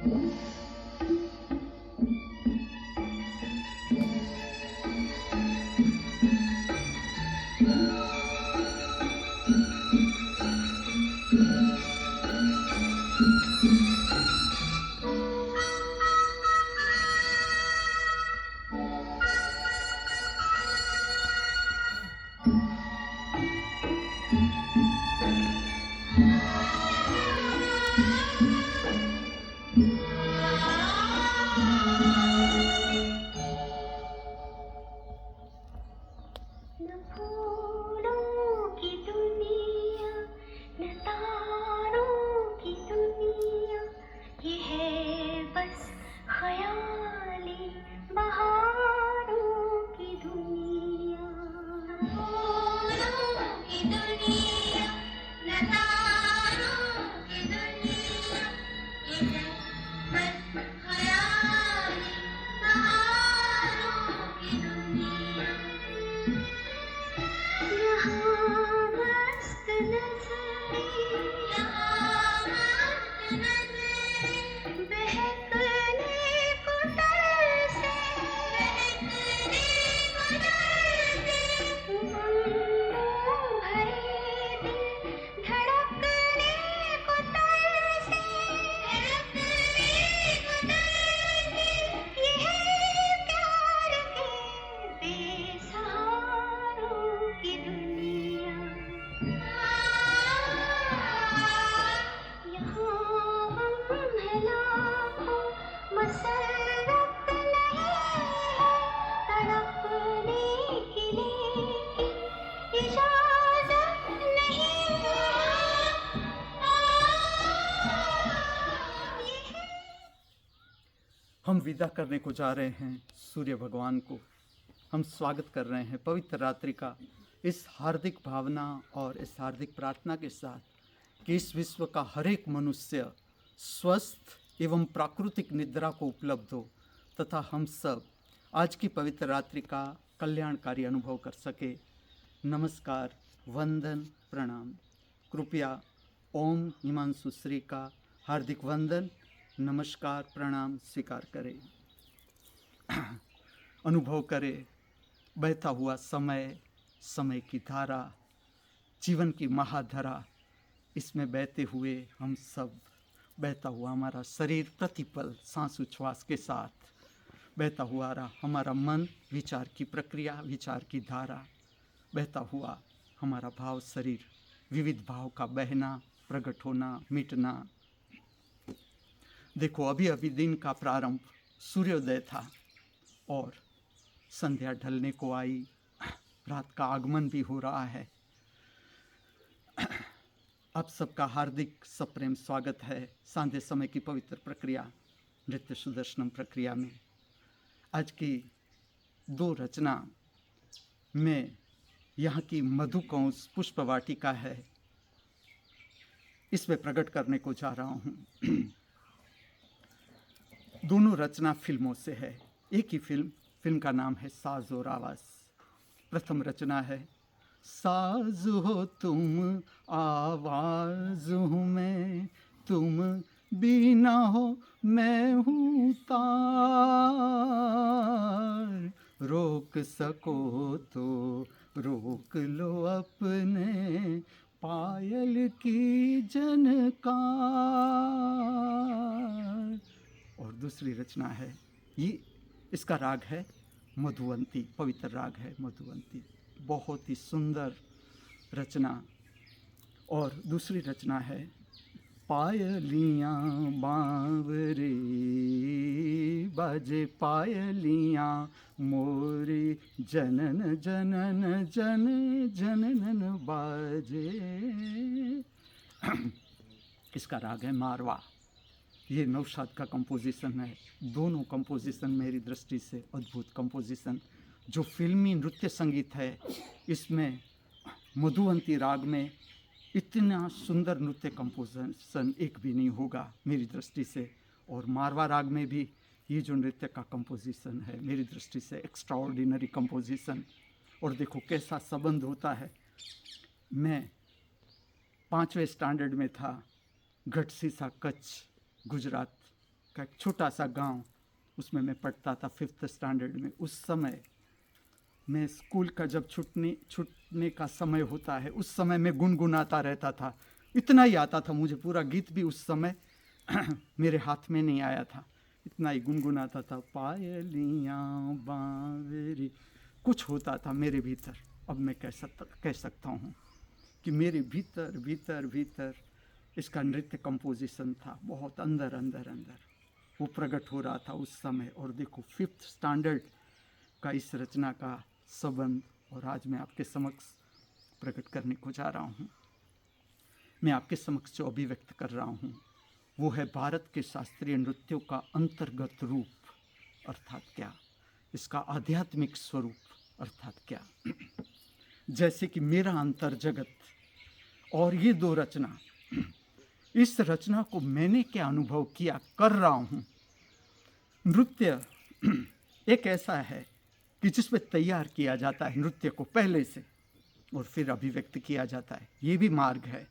हम विदा करने को जा रहे हैं सूर्य भगवान को। हम स्वागत कर रहे हैं पवित्र रात्रि का इस हार्दिक भावना और इस हार्दिक प्रार्थना के साथ कि इस विश्व का हर एक मनुष्य स्वस्थ एवं प्राकृतिक निद्रा को उपलब्ध हो तथा हम सब आज की पवित्र रात्रि का कल्याणकारी अनुभव कर सके। नमस्कार, वंदन, प्रणाम। कृपया ओम हिमांशु श्री का हार्दिक वंदन, नमस्कार, प्रणाम स्वीकार करें। अनुभव करें बहता हुआ समय, समय की धारा, जीवन की महाधारा। इसमें बहते हुए हम सब, बहता हुआ हमारा शरीर प्रतिपल सांस उच्छ्वास के साथ बहता हुआ हमारा मन, विचार की प्रक्रिया, विचार की धारा, बहता हुआ हमारा भाव शरीर, विविध भाव का बहना, प्रकट होना, मिटना। देखो, अभी अभी दिन का प्रारंभ, सूर्योदय था और संध्या ढलने को आई, रात का आगमन भी हो रहा है। आप सबका हार्दिक सप्रेम स्वागत है सांध्य समय की पवित्र प्रक्रिया, नृत्य सुदर्शनम प्रक्रिया में। आज की दो रचना में यहाँ की मधुकंस पुष्प वाटिका है, इसमें प्रकट करने को जा रहा हूँ। दोनों रचना फिल्मों से है, एक ही फिल्म का नाम है साज और आवाज़। प्रथम रचना है साज हो तुम, आवाज़ हूँ मैं, तुम बीना हो मैं हूँ तार, रोक सको तो रोक लो अपने पायल की झनकार। और दूसरी रचना है, ये इसका राग है मधुवंती, पवित्र राग है मधुवंती, बहुत ही सुंदर रचना। और दूसरी रचना है पायलियाँ बांवरे बाजे, पायलियाँ मोरी जनन जनन जन जनन बाजे। इसका राग है मारवा। ये नौशाद का कंपोजिशन है। दोनों कंपोजिशन मेरी दृष्टि से अद्भुत कंपोजिशन। जो फिल्मी नृत्य संगीत है, इसमें मधुवंती राग में इतना सुंदर नृत्य कंपोजिशन एक भी नहीं होगा मेरी दृष्टि से। और मारवा राग में भी ये जो नृत्य का कंपोजिशन है, मेरी दृष्टि से एक्स्ट्रा ऑर्डिनरी कंपोजिशन। और देखो कैसा संबंध होता है। मैं 5वें स्टैंडर्ड में था, गढ़सीसा कच्छ गुजरात का एक छोटा सा गांव, उसमें मैं पढ़ता था 5th स्टैंडर्ड में। उस समय मैं स्कूल का जब छूटने का समय होता है, उस समय मैं गुनगुनाता रहता था। इतना ही आता था मुझे, पूरा गीत भी उस समय मेरे हाथ में नहीं आया था, इतना ही गुनगुनाता था। पायलियाँ बांवरी, कुछ होता था मेरे भीतर। अब मैं कह सकता हूँ कि मेरे भीतर भीतर भीतर इसका नृत्य कंपोजिशन था, बहुत अंदर अंदर अंदर वो प्रकट हो रहा था उस समय। और देखो 5th स्टैंडर्ड का इस रचना का संबंध, और आज मैं आपके समक्ष प्रकट करने को जा रहा हूँ। मैं आपके समक्ष जो अभिव्यक्त कर रहा हूँ वो है भारत के शास्त्रीय नृत्यों का अंतर्गत रूप, अर्थात क्या, इसका आध्यात्मिक स्वरूप अर्थात क्या। जैसे कि मेरा अंतर जगत और ये दो रचना, इस रचना को मैंने क्या अनुभव किया, कर रहा हूँ। नृत्य एक ऐसा है कि जिसमें तैयार किया जाता है नृत्य को पहले से, और फिर अभिव्यक्त किया जाता है। ये भी मार्ग है।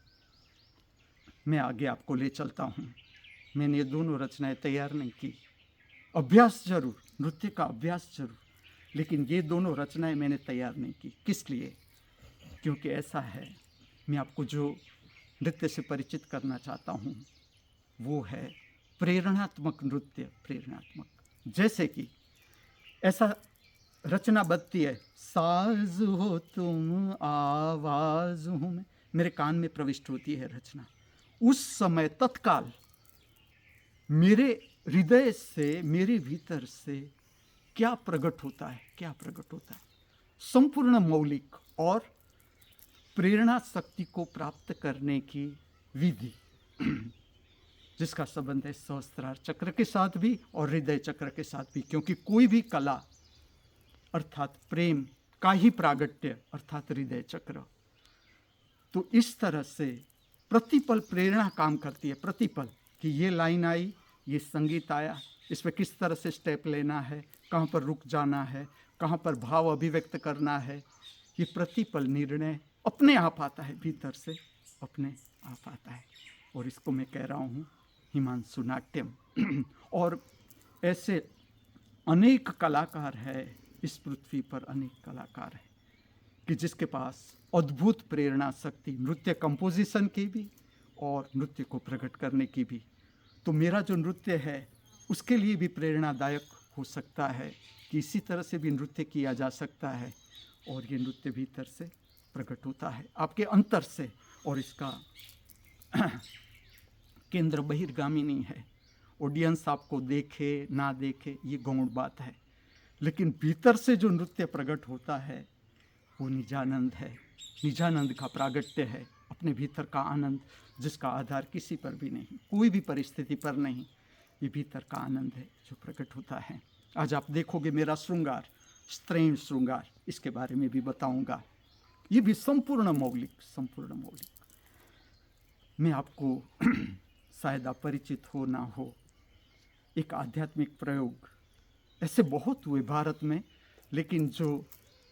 मैं आगे आपको ले चलता हूँ। मैंने ये दोनों रचनाएं तैयार नहीं की, अभ्यास जरूर, नृत्य का अभ्यास जरूर, लेकिन ये दोनों रचनाएं मैंने तैयार नहीं की। किस लिए? क्योंकि ऐसा है, मैं आपको जो नृत्य से परिचित करना चाहता हूँ वो है प्रेरणात्मक नृत्य। प्रेरणात्मक, जैसे कि ऐसा रचना बनती है, साज हो तुम आवाज हूँ मैं, मेरे कान में प्रविष्ट होती है रचना। उस समय तत्काल मेरे हृदय से, मेरे भीतर से क्या प्रकट होता है, क्या प्रकट होता है? संपूर्ण मौलिक और प्रेरणा शक्ति को प्राप्त करने की विधि, जिसका संबंध है सहस्त्रार चक्र के साथ भी और हृदय चक्र के साथ भी। क्योंकि कोई भी कला अर्थात प्रेम का ही प्रागट्य अर्थात हृदय चक्र। तो इस तरह से प्रतिपल प्रेरणा काम करती है, प्रतिपल, कि ये लाइन आई, ये संगीत आया, इस पर किस तरह से स्टेप लेना है, कहाँ पर रुक जाना है, कहाँ पर भाव अभिव्यक्त करना है। ये प्रतिपल निर्णय अपने आप आता है, भीतर से अपने आप आता है। और इसको मैं कह रहा हूँ हिमांशु नाट्यम। और ऐसे अनेक कलाकार है इस पृथ्वी पर, अनेक कलाकार है कि जिसके पास अद्भुत प्रेरणा शक्ति, नृत्य कंपोजिशन की भी और नृत्य को प्रकट करने की भी। तो मेरा जो नृत्य है उसके लिए भी प्रेरणादायक हो सकता है कि इसी तरह से भी नृत्य किया जा सकता है। और ये नृत्य भीतर से प्रकट होता है, आपके अंतर से, और इसका केंद्र बहिर्गामी नहीं है। ऑडियंस आपको देखे ना देखे ये गौण बात है, लेकिन भीतर से जो नृत्य प्रकट होता है वो निजानंद है, निजानंद का प्रागट्य है, अपने भीतर का आनंद, जिसका आधार किसी पर भी नहीं, कोई भी परिस्थिति पर नहीं। ये भीतर का आनंद है जो प्रकट होता है। आज आप देखोगे मेरा श्रृंगार, स्त्रैण श्रृंगार, इसके बारे में भी बताऊंगा। ये भी संपूर्ण मौलिक, संपूर्ण मौलिक। मैं आपको शायद अपरिचित हो ना हो, एक आध्यात्मिक प्रयोग ऐसे बहुत हुए भारत में, लेकिन जो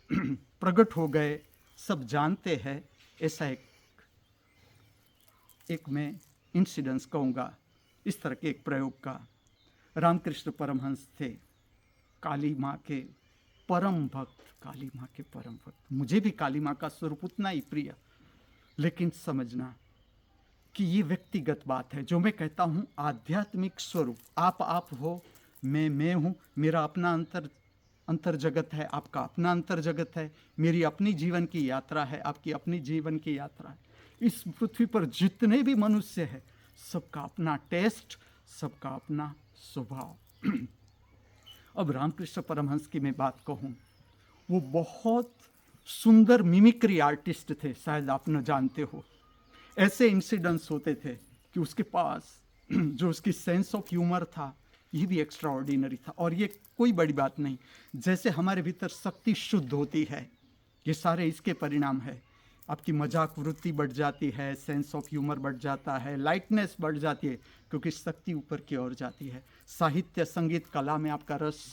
प्रकट हो गए सब जानते हैं। ऐसा एक मैं इंसिडेंस कहूँगा इस तरह के एक प्रयोग का। रामकृष्ण परमहंस थे, काली माँ के परम भक्त, काली माँ के परम भक्त। मुझे भी काली माँ का स्वरूप उतना ही प्रिय, लेकिन समझना कि ये व्यक्तिगत बात है। जो मैं कहता हूँ आध्यात्मिक स्वरूप, आप हो, मैं हूँ, मेरा अपना अंतर जगत है, आपका अपना अंतर जगत है, मेरी अपनी जीवन की यात्रा है, आपकी अपनी जीवन की यात्रा है। इस पृथ्वी पर जितने भी मनुष्य है सबका अपना टेस्ट, सबका अपना स्वभाव। अब रामकृष्ण परमहंस की मैं बात कहूँ, वो बहुत सुंदर मिमिक्री आर्टिस्ट थे, शायद आप न जानते हो। ऐसे इंसिडेंट्स होते थे कि उसके पास जो उसकी सेंस ऑफ ह्यूमर था ये भी एक्स्ट्रा ऑर्डिनरी था। और ये कोई बड़ी बात नहीं, जैसे हमारे भीतर शक्ति शुद्ध होती है, ये सारे इसके परिणाम है। आपकी मजाक वृत्ति बढ़ जाती है, सेंस ऑफ ह्यूमर बढ़ जाता है, लाइटनेस बढ़ जाती है, क्योंकि शक्ति ऊपर की ओर जाती है। साहित्य, संगीत, कला में आपका रस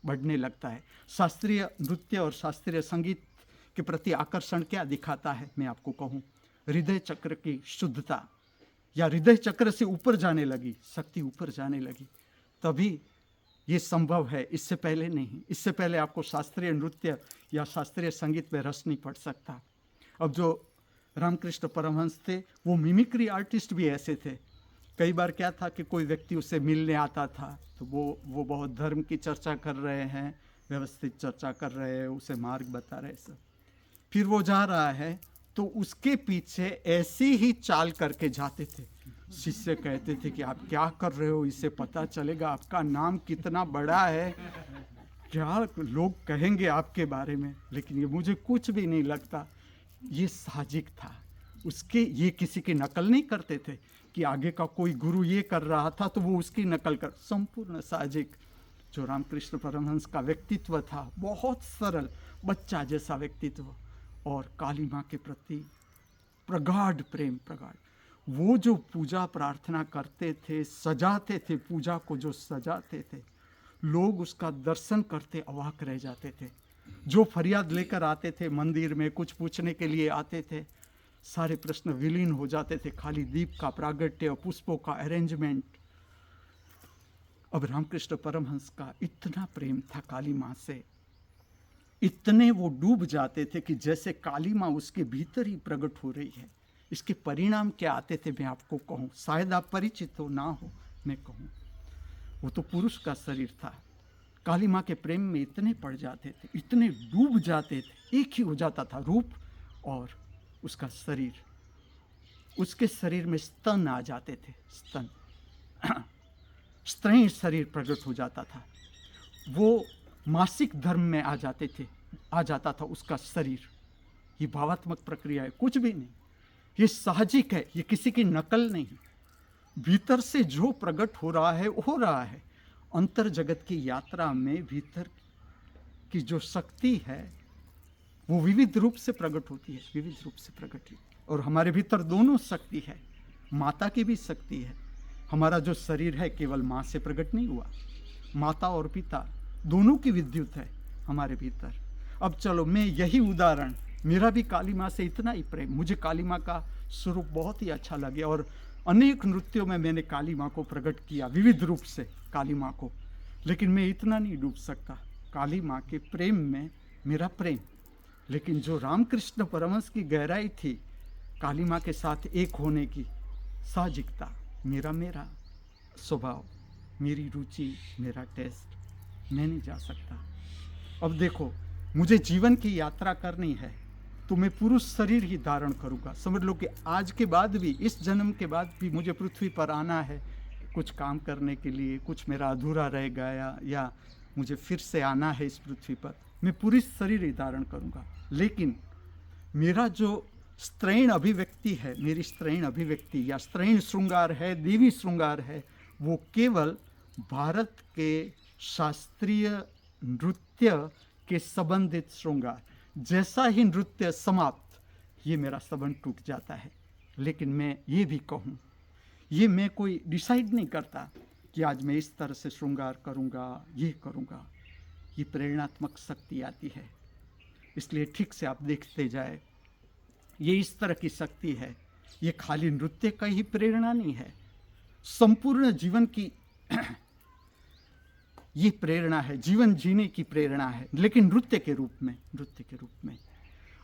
बढ़ने लगता है। शास्त्रीय नृत्य और शास्त्रीय संगीत के प्रति आकर्षण क्या दिखाता है, मैं आपको कहूँ, हृदय चक्र की शुद्धता, या हृदय चक्र से ऊपर जाने लगी, शक्ति ऊपर जाने लगी। तभी ये संभव है, इससे पहले नहीं। इससे पहले आपको शास्त्रीय नृत्य या शास्त्रीय संगीत में रस नहीं पड़ सकता। अब जो रामकृष्ण परमहंस थे वो मिमिक्री आर्टिस्ट भी ऐसे थे। कई बार क्या था कि कोई व्यक्ति उससे मिलने आता था तो वो बहुत धर्म की चर्चा कर रहे हैं, व्यवस्थित चर्चा कर रहे हैं, उसे मार्ग बता रहे सब। फिर वो जा रहा है तो उसके पीछे ऐसी ही चाल करके जाते थे। शिष्य कहते थे कि आप क्या कर रहे हो, इससे पता चलेगा आपका नाम कितना बड़ा है, क्या लोग कहेंगे आपके बारे में। लेकिन ये मुझे कुछ भी नहीं लगता, ये साजिक था उसके। ये किसी की नकल नहीं करते थे कि आगे का कोई गुरु ये कर रहा था तो वो उसकी नकल कर, संपूर्ण साजिक। जो रामकृष्ण परमहंस का व्यक्तित्व था, बहुत सरल बच्चा जैसा व्यक्तित्व, और काली माँ के प्रति प्रगाढ़ प्रेम, प्रगाढ़। वो जो पूजा प्रार्थना करते थे, सजाते थे पूजा को, जो सजाते थे, लोग उसका दर्शन करते अवाक रह जाते थे। जो फरियाद लेकर आते थे मंदिर में, कुछ पूछने के लिए आते थे, सारे प्रश्न विलीन हो जाते थे। खाली दीप का प्रागट्य, पुष्पों का अरेंजमेंट। अब रामकृष्ण परमहंस का इतना प्रेम था काली माँ से, इतने वो डूब जाते थे कि जैसे काली माँ उसके भीतर ही प्रकट हो रही है। इसके परिणाम क्या आते थे मैं आपको कहूँ, शायद आप परिचित हो ना हो, मैं कहूँ। वो तो पुरुष का शरीर था, काली माँ के प्रेम में इतने पड़ जाते थे, इतने डूब जाते थे, एक ही हो जाता था रूप और उसका शरीर। उसके शरीर में स्तन आ जाते थे, स्तन स्त्रीण शरीर प्रकट हो जाता था। वो मासिक धर्म में आ जाता था उसका शरीर। ये भावात्मक प्रक्रिया है, कुछ भी नहीं, ये साहजिक है, ये किसी की नकल नहीं। भीतर से जो प्रकट हो रहा है हो रहा है। अंतर जगत की यात्रा में भीतर की जो शक्ति है वो विविध रूप से प्रकट होती है, विविध रूप से प्रकट है। और हमारे भीतर दोनों शक्ति है, माता की भी शक्ति है। हमारा जो शरीर है केवल माँ से प्रकट नहीं हुआ, माता और पिता दोनों की विद्युत है हमारे भीतर। अब चलो, मैं यही उदाहरण, मेरा भी काली माँ से इतना ही प्रेम, मुझे काली माँ का स्वरूप बहुत ही अच्छा लगे और अनेक नृत्यों में मैंने काली माँ को प्रकट किया, विविध रूप से काली माँ को। लेकिन मैं इतना नहीं डूब सकता काली माँ के प्रेम में, मेरा प्रेम। लेकिन जो रामकृष्ण परमहंस की गहराई थी काली माँ के साथ एक होने की, साजिकता, मेरा स्वभाव, मेरी रुचि, मेरा टेस्ट, मैं नहीं जा सकता। अब देखो, मुझे जीवन की यात्रा करनी है तो मैं पुरुष शरीर ही धारण करूँगा। समझ लो कि आज के बाद भी, इस जन्म के बाद भी मुझे पृथ्वी पर आना है कुछ काम करने के लिए, कुछ मेरा अधूरा रह गया या मुझे फिर से आना है इस पृथ्वी पर, मैं पुरुष शरीर ही धारण करूँगा। लेकिन मेरा जो स्त्रैण अभिव्यक्ति है, मेरी स्त्रैण अभिव्यक्ति या स्त्रैण श्रृंगार है, देवी श्रृंगार है, वो केवल भारत के शास्त्रीय नृत्य के संबंधित श्रृंगार। जैसा ही नृत्य समाप्त, ये मेरा संबंध टूट जाता है। लेकिन मैं ये भी कहूँ, ये मैं कोई डिसाइड नहीं करता कि आज मैं इस तरह से श्रृंगार करूँगा, ये करूँगा। ये प्रेरणात्मक शक्ति आती है, इसलिए ठीक से आप देखते जाए, ये इस तरह की शक्ति है। ये खाली नृत्य का ही प्रेरणा नहीं है, संपूर्ण जीवन की ये प्रेरणा है, जीवन जीने की प्रेरणा है, लेकिन नृत्य के रूप में, नृत्य के रूप में।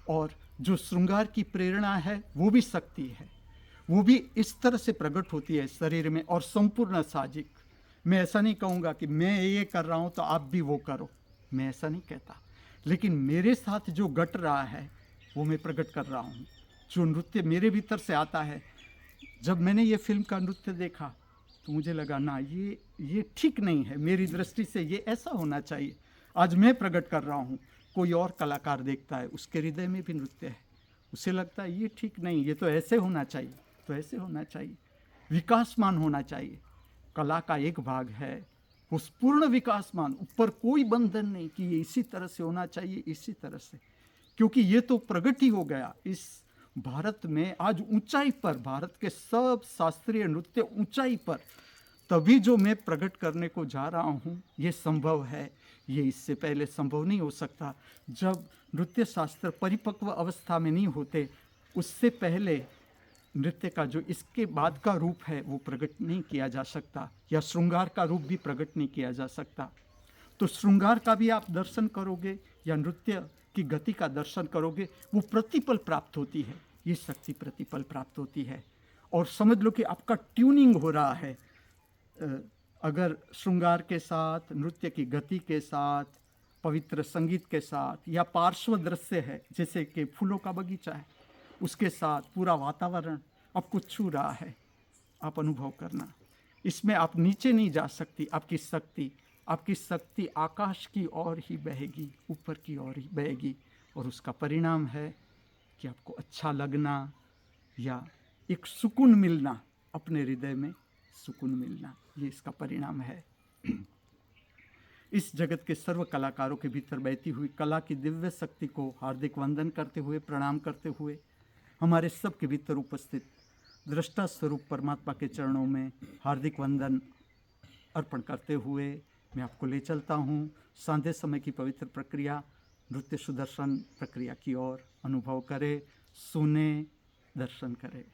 और जो श्रृंगार की प्रेरणा है वो भी शक्ति है, वो भी इस तरह से प्रकट होती है शरीर में और संपूर्ण साजिक। मैं ऐसा नहीं कहूँगा कि मैं ये कर रहा हूँ तो आप भी वो करो, मैं ऐसा नहीं कहता। लेकिन मेरे साथ जो घट रहा है वो मैं प्रकट कर रहा हूँ। जो नृत्य मेरे भीतर से आता है, जब मैंने ये फिल्म का नृत्य देखा तो मुझे लगा ना, ये ठीक नहीं है, मेरी दृष्टि से ये ऐसा होना चाहिए। आज मैं प्रकट कर रहा हूँ, कोई और कलाकार देखता है, उसके हृदय में भी नृत्य है, उसे लगता है ये ठीक नहीं, ये तो ऐसे होना चाहिए, तो ऐसे होना चाहिए, विकासमान होना चाहिए। कला का एक भाग है वो पूर्ण विकासमान, ऊपर कोई बंधन नहीं कि ये इसी तरह से होना चाहिए, इसी तरह से, क्योंकि ये तो प्रगति ही हो गया इस भारत में। आज ऊंचाई पर, भारत के सब शास्त्रीय नृत्य ऊंचाई पर, तभी जो मैं प्रकट करने को जा रहा हूँ ये संभव है। ये इससे पहले संभव नहीं हो सकता। जब नृत्य शास्त्र परिपक्व अवस्था में नहीं होते, उससे पहले नृत्य का जो इसके बाद का रूप है वो प्रकट नहीं किया जा सकता, या श्रृंगार का रूप भी प्रकट नहीं किया जा सकता। तो श्रृंगार का भी आप दर्शन करोगे या नृत्य की गति का दर्शन करोगे, वो प्रतिपल प्राप्त होती है, ये शक्ति प्रतिपल प्राप्त होती है। और समझ लो कि आपका ट्यूनिंग हो रहा है। अगर श्रृंगार के साथ, नृत्य की गति के साथ, पवित्र संगीत के साथ, या पार्श्व दृश्य है जैसे कि फूलों का बगीचा है, उसके साथ पूरा वातावरण आपको छू रहा है, आप अनुभव करना। इसमें आप नीचे नहीं जा सकती। आपकी शक्ति आकाश की ओर ही बहेगी, ऊपर की ओर ही बहेगी, और उसका परिणाम है कि आपको अच्छा लगना या एक सुकून मिलना, अपने हृदय में सुकून मिलना, ये इसका परिणाम है। इस जगत के सर्व कलाकारों के भीतर बहती हुई कला की दिव्य शक्ति को हार्दिक वंदन करते हुए, प्रणाम करते हुए, हमारे सब के भीतर उपस्थित दृष्टा स्वरूप परमात्मा के चरणों में हार्दिक वंदन अर्पण करते हुए मैं आपको ले चलता हूँ सांध्य समय की पवित्र प्रक्रिया, नृत्य सुदर्शन प्रक्रिया की ओर। अनुभव करें, सुने, दर्शन करें।